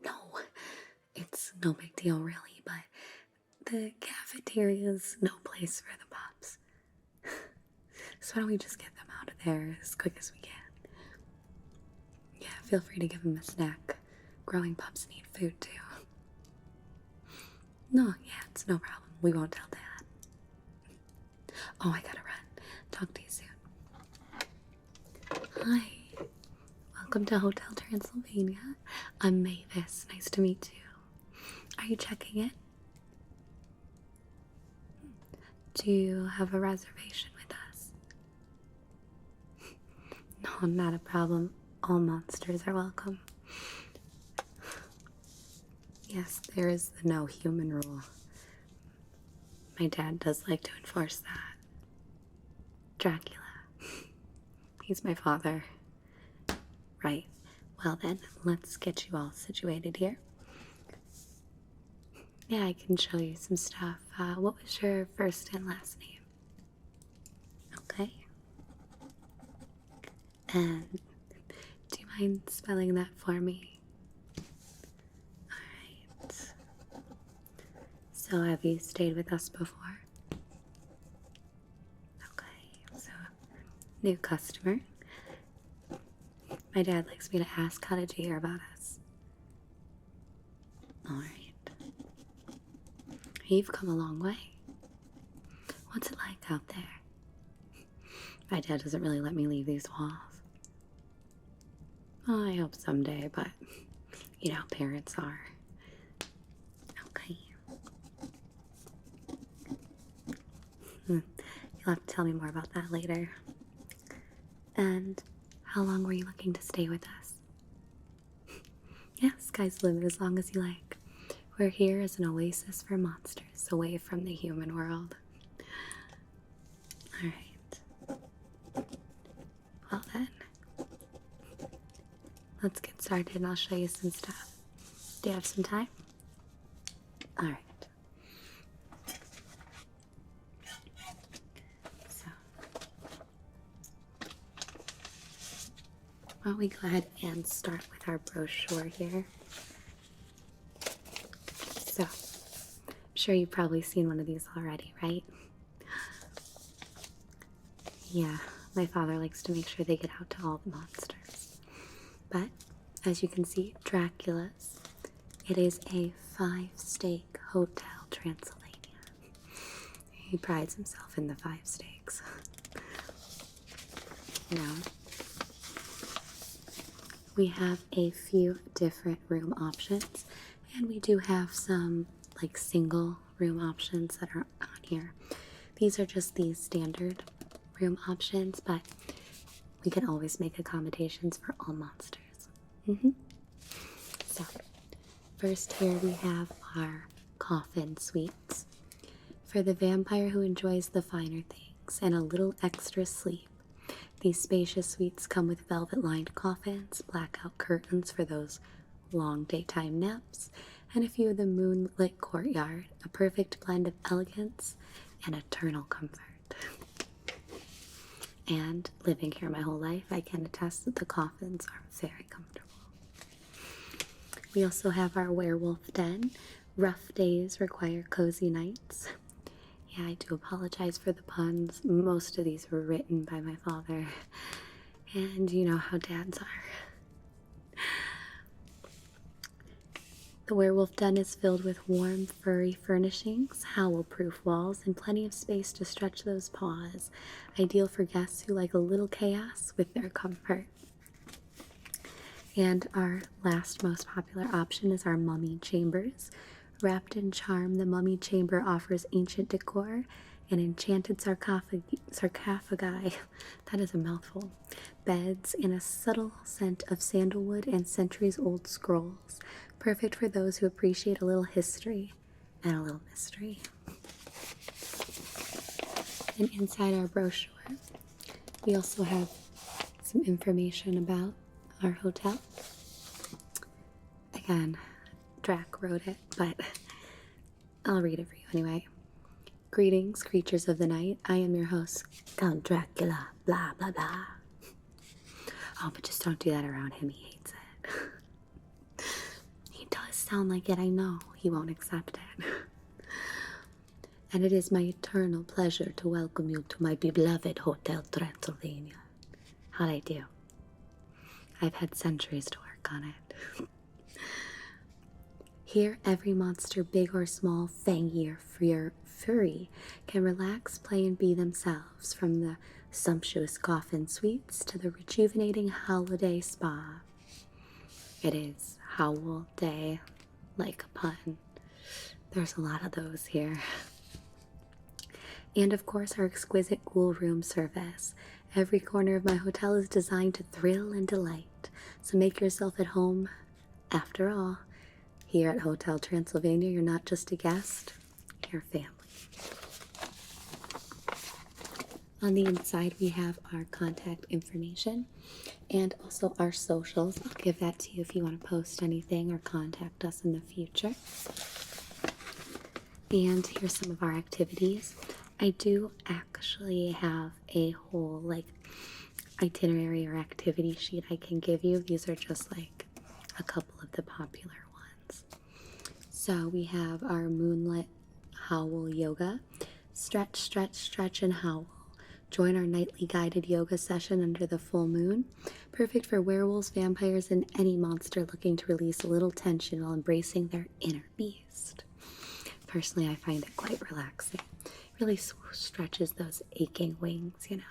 No, it's no big deal really, but the cafeteria's no place for the pups. So why don't we just get them out of there as quick as we can? Yeah, feel free to give them a snack. Growing pups need food too. No, yeah, it's no problem. We won't tell Dad. Oh, I gotta run. Talk to you soon. Hi. Welcome to Hotel Transylvania. I'm Mavis. Nice to meet you. Are you checking in? Do you have a reservation with us? No, not a problem. All monsters are welcome. Yes, there is the no human rule. My dad does like to enforce that. Dracula. He's my father. Right. Well then, let's get you all situated here. Yeah, I can show you some stuff. What was your first and last name? Okay. And do you mind spelling that for me? Alright. So have you stayed with us before? Okay, so new customer. My dad likes me to ask, how did you hear about us? Alright. You've come a long way. What's it like out there? My dad doesn't really let me leave these walls. Oh, I hope someday, but you know how parents are. Okay. You'll have to tell me more about that later. And how long were you looking to stay with us? Yeah, sky's the limit as long as you like. We're here as an oasis for monsters, away from the human world. Alright. Well then, let's get started and I'll show you some stuff. Do you have some time? Alright. So, why don't we go ahead and start with our brochure here. So, I'm sure you've probably seen one of these already, right? Yeah, my father likes to make sure they get out to all the monsters. But, as you can see, Dracula's. It is a 5-steak Hotel Transylvania. He prides himself in the 5 steaks. Now, we have a few different room options, and we do have some like single room options that are on here. These are just the standard room options, but we can always make accommodations for all monsters. So, first here we have our coffin suites. For the vampire who enjoys the finer things and a little extra sleep, these spacious suites come with velvet-lined coffins, blackout curtains for those long daytime naps, and a view of the moonlit courtyard, a perfect blend of elegance and eternal comfort. And living here my whole life, I can attest that the coffins are very comfortable. We also have our werewolf den. Rough days require cozy nights. Yeah, I do apologize for the puns. Most of these were written by my father. And you know how dads are. The werewolf den is filled with warm, furry furnishings, howl-proof walls, and plenty of space to stretch those paws. Ideal for guests who like a little chaos with their comfort. And our last most popular option is our mummy chambers. Wrapped in charm, the mummy chamber offers ancient decor and enchanted sarcophagi, that is a mouthful, beds, and a subtle scent of sandalwood and centuries-old scrolls, perfect for those who appreciate a little history and a little mystery. And inside our brochure, we also have some information about our hotel. Again, Drac wrote it, but I'll read it for you anyway. Greetings, creatures of the night. I am your host, Count Dracula, blah, blah, blah. Oh, but just don't do that around him. He hates it. sound like it, I know he won't accept it. And it is my eternal pleasure to welcome you to my beloved Hotel Transylvania. How'd I do? I've had centuries to work on it. Here, every monster, big or small, fangy or furry, can relax, play, and be themselves, from the sumptuous coffin suites to the rejuvenating holiday spa. It is Howl Day, like a pun. There's a lot of those here. And of course, our exquisite ghoul room service. Every corner of my hotel is designed to thrill and delight, so make yourself at home. After all, here at Hotel Transylvania, you're not just a guest, you're family. On the inside, we have our contact information and also our socials. I'll give that to you if you want to post anything or contact us in the future. And here's some of our activities. I do actually have a whole itinerary or activity sheet I can give you. These are just like a couple of the popular ones. So we have our moonlit howl yoga. Stretch, stretch, stretch, and howl. Join our nightly guided yoga session under the full moon. Perfect for werewolves, vampires, and any monster looking to release a little tension while embracing their inner beast. Personally, I find it quite relaxing. Really stretches those aching wings, you know.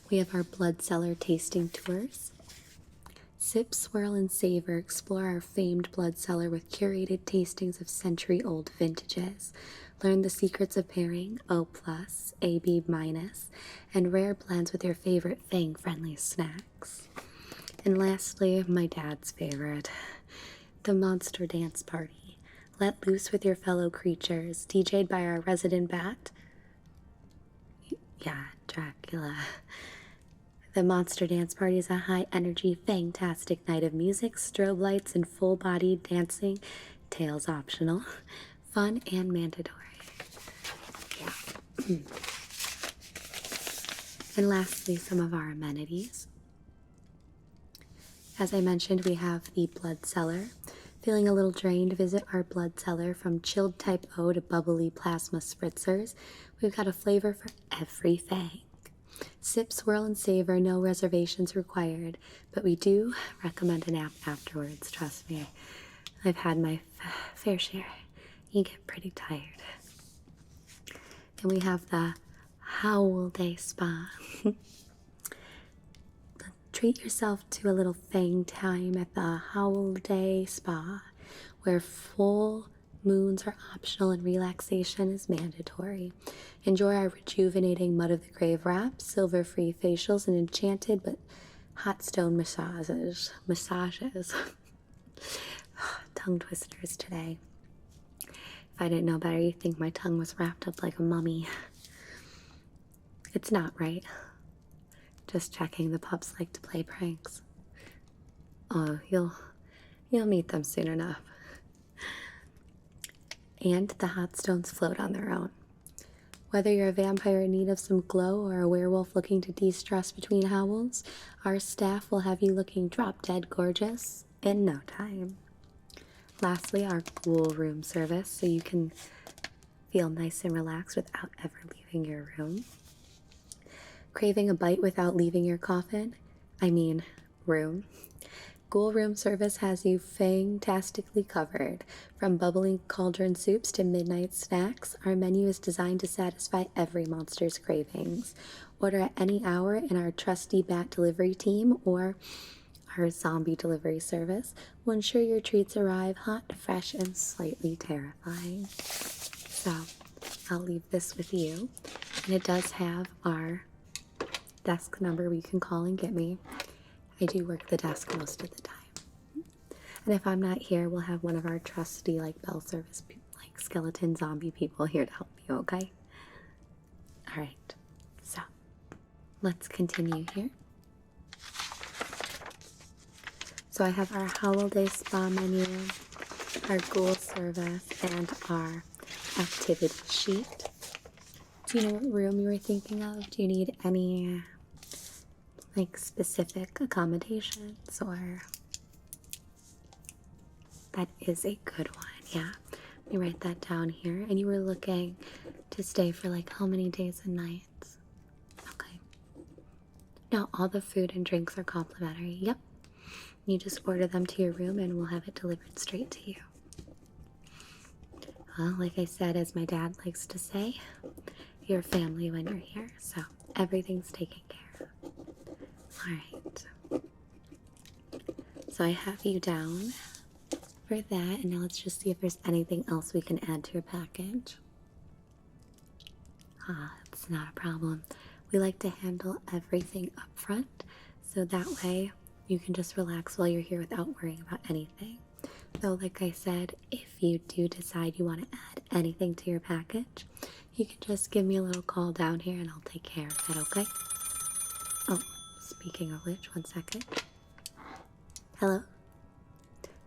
We have our blood cellar tasting tours. Sip, swirl, and savor. Explore our famed blood cellar with curated tastings of century-old vintages. Learn the secrets of pairing O+, AB-, and rare blends with your favorite fang-friendly snacks. And lastly, my dad's favorite, the Monster Dance Party. Let loose with your fellow creatures, DJ'd by our resident bat. Yeah, Dracula. The Monster Dance Party is a high-energy, fantastic night of music, strobe lights, and full-bodied dancing, tails optional, fun and mandatory. Yeah. And lastly, some of our amenities. As I mentioned, we have the blood cellar. Feeling a little drained, visit our blood cellar. From chilled type O to bubbly plasma spritzers, we've got a flavor for every fang. Sip, swirl, and savor, no reservations required, but we do recommend a nap afterwards, trust me. I've had my fair share. You get pretty tired. And we have the Howl Day Spa. Treat yourself to a little fang time at the Howl Day Spa, where full moons are optional and relaxation is mandatory. Enjoy our rejuvenating Mud of the Grave wraps, silver-free facials, and enchanted but hot stone massages. Tongue twisters today. If I didn't know better, you'd think my tongue was wrapped up like a mummy. It's not, right? Just checking. The pups like to play pranks. Oh, you'll meet them soon enough. And the hot stones float on their own. Whether you're a vampire in need of some glow or a werewolf looking to de-stress between howls, our staff will have you looking drop-dead gorgeous in no time. Lastly, our ghoul room service, so you can feel nice and relaxed without ever leaving your room. Craving a bite without leaving your coffin? I mean, room. Ghoul room service has you fantastically covered. From bubbling cauldron soups to midnight snacks, our menu is designed to satisfy every monster's cravings. Order at any hour in our trusty bat delivery team or our zombie delivery service will ensure your treats arrive hot, fresh, and slightly terrifying. So, I'll leave this with you. And it does have our desk number where you can call and get me. I do work the desk most of the time. And if I'm not here, we'll have one of our trusty, bell service, skeleton zombie people here to help you, okay? Alright, so let's continue here. So I have our holiday spa menu, our ghoul service, and our activity sheet. Do you know what room you were thinking of? Do you need any specific accommodations or That is a good one, yeah. Let me write that down here. And you were looking to stay for like how many days and nights? Okay. No, all the food and drinks are complimentary. Yep. You just order them to your room and we'll have it delivered straight to you. Well, like I said, as my dad likes to say, you're family when you're here, so everything's taken care of. Alright. So I have you down for that, and now let's just see if there's anything else we can add to your package. It's not a problem. We like to handle everything up front, so that way you can just relax while you're here without worrying about anything. Though, like I said, if you do decide you want to add anything to your package, you can just give me a little call down here and I'll take care of it, okay? Oh, speaking of which, one second. Hello?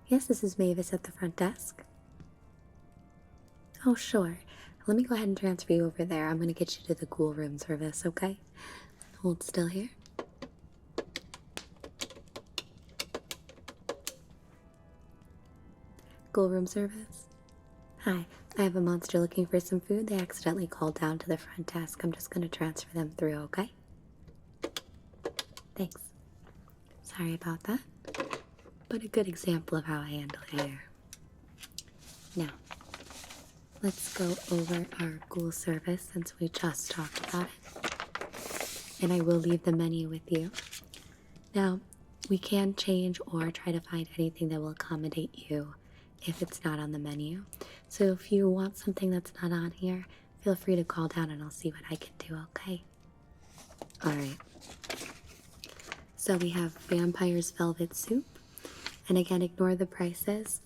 Yes, this is Mavis at the front desk. Oh, sure. Let me go ahead and transfer you over there. I'm going to get you to the ghoul room service, okay? Hold still here. Ghoul room service? Hi, I have a monster looking for some food. They accidentally called down to the front desk. I'm just going to transfer them through, okay? Thanks. Sorry about that, but a good example of how I handle it here. Now, let's go over our ghoul service since we just talked about it. And I will leave the menu with you. Now, we can change or try to find anything that will accommodate you if it's not on the menu. So if you want something that's not on here, feel free to call down and I'll see what I can do, okay? Alright. So we have Vampire's Velvet Soup. And again, ignore the prices.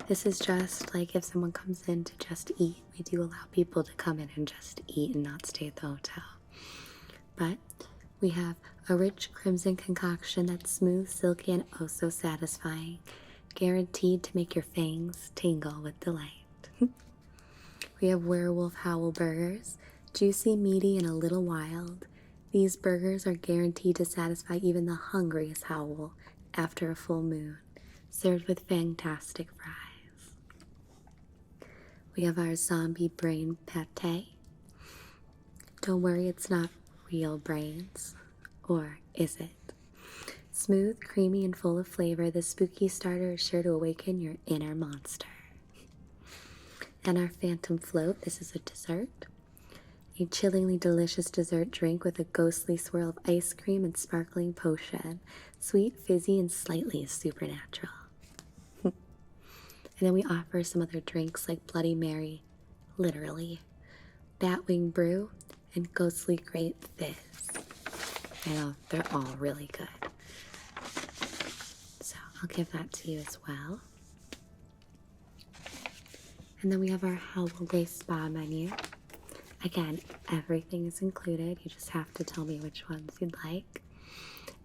This is just like if someone comes in to just eat. We do allow people to come in and just eat and not stay at the hotel. But we have a rich crimson concoction that's smooth, silky, and oh so satisfying. Guaranteed to make your fangs tingle with delight. We have Werewolf Howl Burgers. Juicy, meaty, and a little wild. These burgers are guaranteed to satisfy even the hungriest howl after a full moon. Served with fantastic fries. We have our zombie brain pate. Don't worry, it's not real brains. Or is it? Smooth, creamy, and full of flavor, this spooky starter is sure to awaken your inner monster. And our Phantom Float, this is a dessert. A chillingly delicious dessert drink with a ghostly swirl of ice cream and sparkling potion. Sweet, fizzy, and slightly supernatural. And then we offer some other drinks like Bloody Mary, literally, Batwing Brew, and Ghostly Grape Fizz. I know, they're all really good. So I'll give that to you as well. And then we have our Holiday Spa menu. Again, everything is included. You just have to tell me which ones you'd like.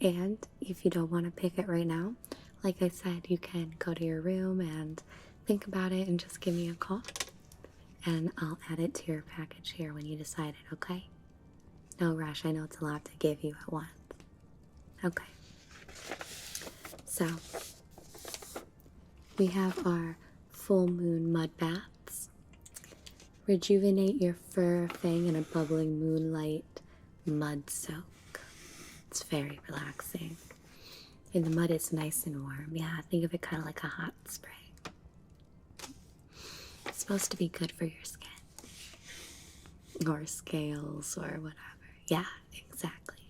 And if you don't want to pick it right now, like I said, you can go to your room and think about it and just give me a call. And I'll add it to your package here when you decide it, okay? No rush. I know it's a lot to give you at once. Okay. So, we have our full moon mud baths. Rejuvenate your fur, fang, in a bubbling moonlight mud soak. It's very relaxing. And the mud is nice and warm. Yeah, think of it kind of like a hot spray. It's supposed to be good for your skin. Or scales or whatever. Yeah, exactly.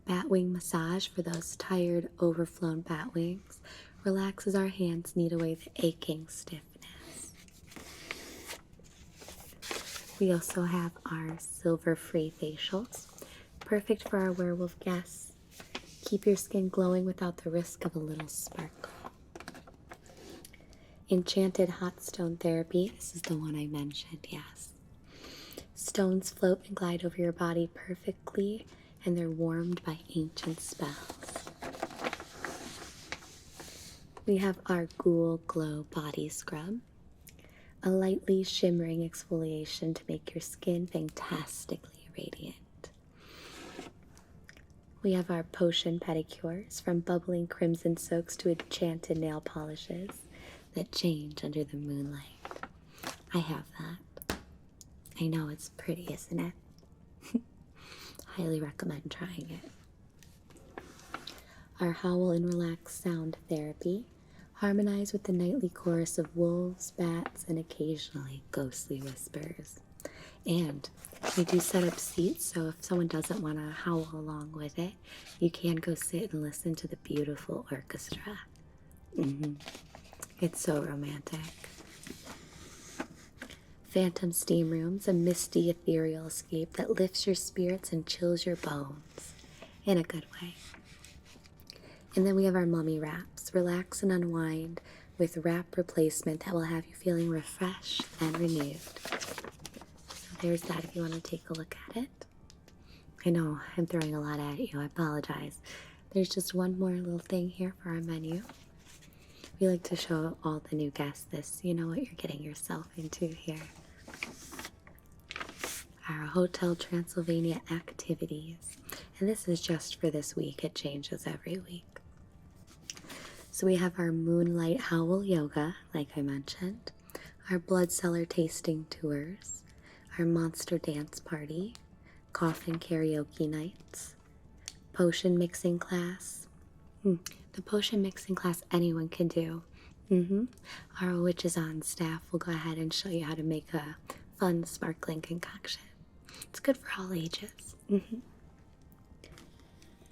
Batwing massage for those tired, overflown bat wings. Relaxes our hands, knead away the aching stiffness. We also have our silver-free facials. Perfect for our werewolf guests. Keep your skin glowing without the risk of a little sparkle. Enchanted hot stone therapy. This is the one I mentioned, yes. Stones float and glide over your body perfectly, and they're warmed by ancient spells. We have our Ghoul Glow Body Scrub. A lightly shimmering exfoliation to make your skin fantastically radiant. We have our Potion Pedicures, from bubbling crimson soaks to enchanted nail polishes. that change under the moonlight. I have that. I know it's pretty, isn't it? Highly recommend trying it. Our howl and relax sound therapy harmonize with the nightly chorus of wolves, bats, and occasionally ghostly whispers. And we do set up seats, so if someone doesn't want to howl along with it, you can go sit and listen to the beautiful orchestra. It's so romantic. Phantom steam rooms, a misty, ethereal escape that lifts your spirits and chills your bones in a good way. And then we have our mummy wraps. Relax and unwind with wrap replacement that will have you feeling refreshed and renewed. So there's that if you want to take a look at it. I know I'm throwing a lot at you. I apologize. There's just one more little thing here for our menu. We like to show all the new guests this. You know what you're getting yourself into here. Our Hotel Transylvania activities. And this is just for this week. It changes every week. So we have our Moonlight Howl Yoga, like I mentioned, our Blood Cellar tasting tours, our Monster Dance Party, Coffin Karaoke Nights, Potion Mixing Class. The potion mixing class anyone can do. Our witches on staff will go ahead and show you how to make a fun, sparkling concoction. It's good for all ages.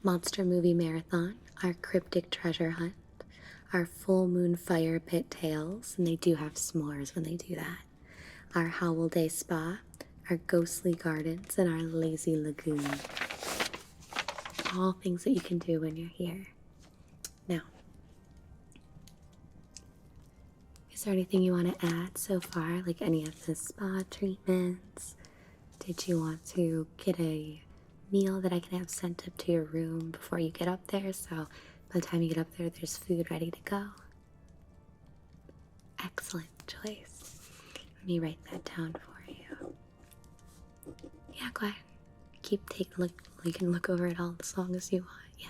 Monster Movie Marathon, our Cryptic Treasure Hunt, our Full Moon Fire Pit Tales, and they do have s'mores when they do that, our Howl Day Spa, our Ghostly Gardens, and our Lazy Lagoon. All things that you can do when you're here. Now, is there anything you want to add so far, like any of the spa treatments? Did you want to get a meal that I can have sent up to your room before you get up there, so by the time you get up there, there's food ready to go? Excellent choice. Let me write that down for you. Yeah, go ahead. Take a look. You can look over it all as long as you want. Yeah,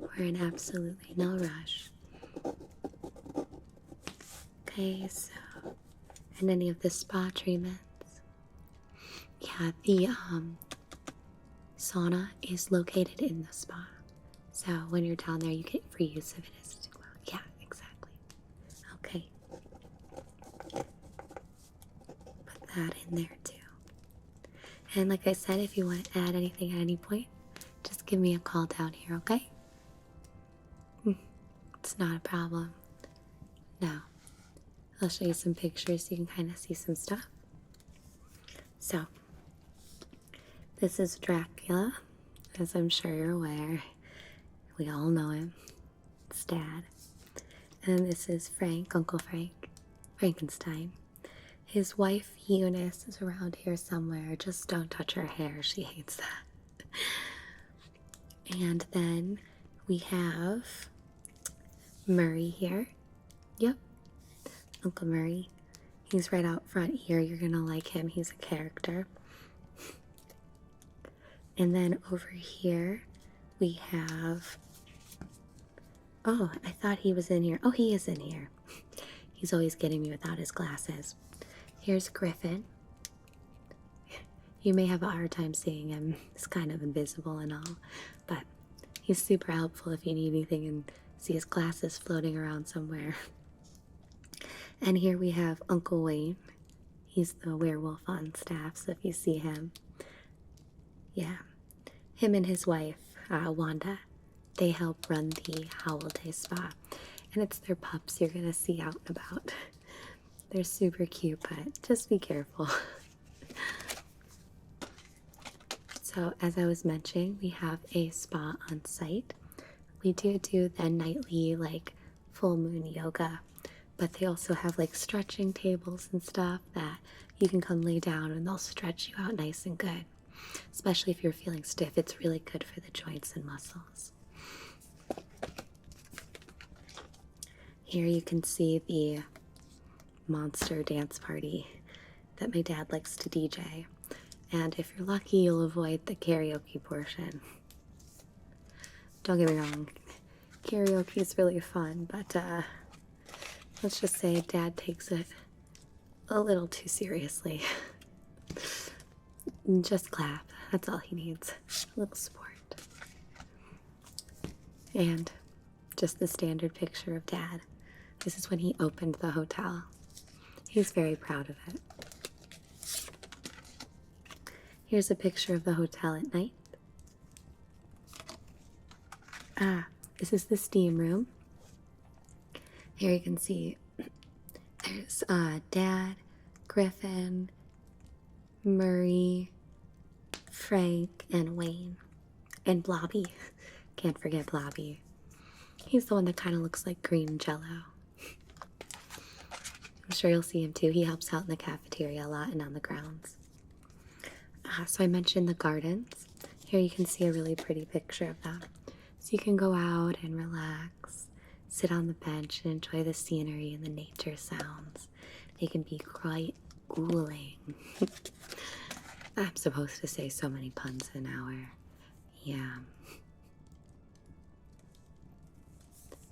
we're in absolutely no rush. Okay, so, and any of the spa treatments? Yeah, the sauna is located in the spa. So when you're down there, you get free use of it as well. Yeah, exactly. Okay. Put that in there too. And like I said, if you want to add anything at any point, just give me a call down here, okay? It's not a problem. Now, I'll show you some pictures so you can kind of see some stuff. So, this is Dracula, as I'm sure you're aware. We all know him. It's Dad. And this is Frank, Uncle Frank, Frankenstein. His wife, Eunice, is around here somewhere. Just don't touch her hair. She hates that. And then we have Murray here. Yep. Uncle Murray. He's right out front here. You're going to like him. He's a character. And then over here, we have... Oh, I thought he was in here. Oh, he is in here. He's always getting me without his glasses. Here's Griffin. You may have a hard time seeing him. He's kind of invisible and all, but he's super helpful if you need anything and see his glasses floating around somewhere. And here we have Uncle Wayne. He's the werewolf on staff, so if you see him, yeah. Him and his wife, Wanda, they help run the Howl Day Spa. And it's their pups you're going to see out and about. They're super cute, but just be careful. So, as I was mentioning, we have a spa on site. We do the nightly, full moon yoga. But they also have, stretching tables and stuff that you can come lay down and they'll stretch you out nice and good. Especially if you're feeling stiff, it's really good for the joints and muscles. Here you can see the monster dance party that my dad likes to DJ. And if you're lucky, you'll avoid the karaoke portion. Don't get me wrong, karaoke is really fun, but let's just say Dad takes it a little too seriously. Just clap. That's all he needs. A little support. And just the standard picture of Dad. This is when he opened the hotel. He's very proud of it. Here's a picture of the hotel at night. This is the steam room. Here you can see there's Dad, Griffin, Murray, Frank, and Wayne. And Blobby. Can't forget Blobby. He's the one that kind of looks like green jello. I'm sure you'll see him too. He helps out in the cafeteria a lot and on the grounds. So I mentioned the gardens. Here you can see a really pretty picture of them. So you can go out and relax, sit on the bench and enjoy the scenery and the nature sounds. They can be quite cooling. I'm supposed to say so many puns an hour. Yeah.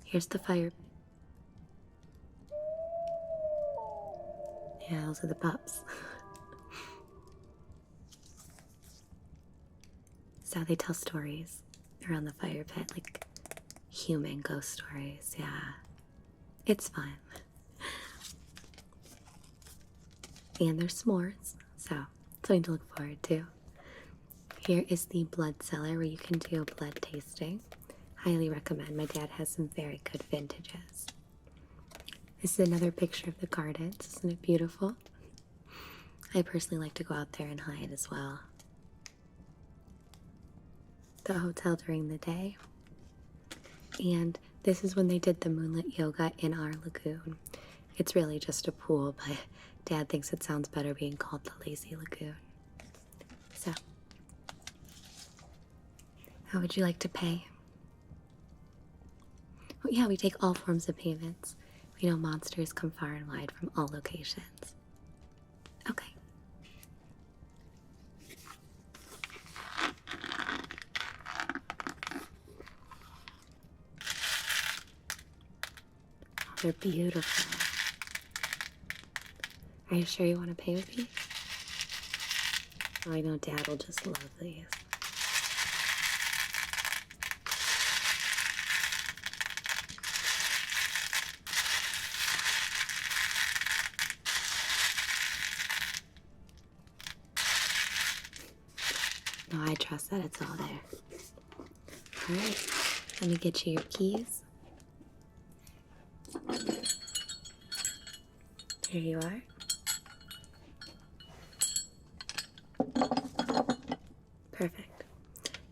Here's the fire. Yeah, those are the pups. So they tell stories around the fire pit, like human ghost stories. Yeah, it's fun. And there's s'mores, so something to look forward to. Here is the blood cellar where you can do blood tasting. Highly recommend. My dad has some very good vintages. This is another picture of the gardens. Isn't it beautiful? I personally like to go out there and hide as well. The hotel during the day. And this is when they did the moonlit yoga in our lagoon. It's really just a pool, but Dad thinks it sounds better being called the Lazy Lagoon. So, how would you like to pay? Well, yeah, we take all forms of payments. We know monsters come far and wide from all locations. Okay. They're beautiful. Are you sure you want to pay with me? Oh, I know Dad will just love these. No, I trust that it's all there. Alright, let me get you your keys. Here you are. Perfect.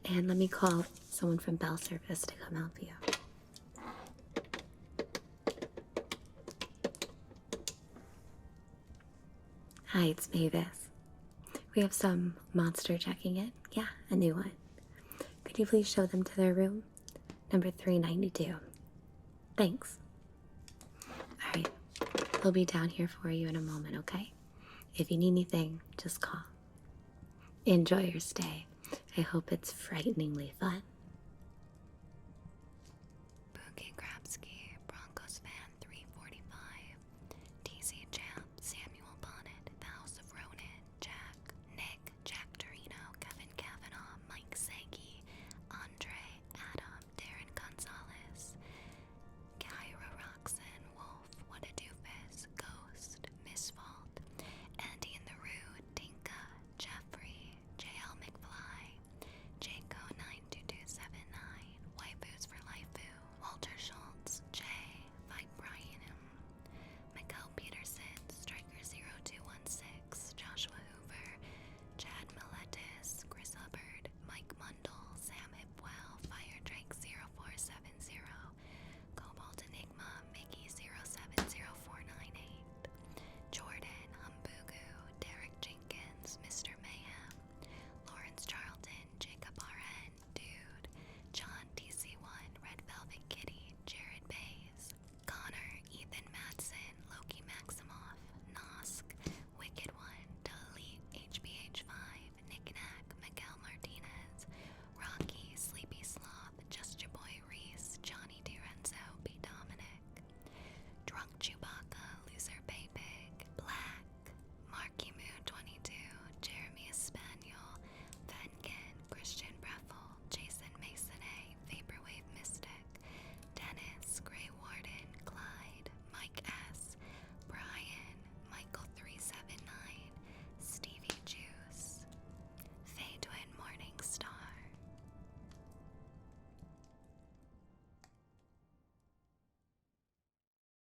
And let me call someone from bell service to come help you. Hi, it's Mavis. We have some monster checking in. Yeah, a new one. Could you please show them to their room? Number 392. Thanks. Alright, they'll be down here for you in a moment, okay? If you need anything, just call. Enjoy your stay. I hope it's frighteningly fun.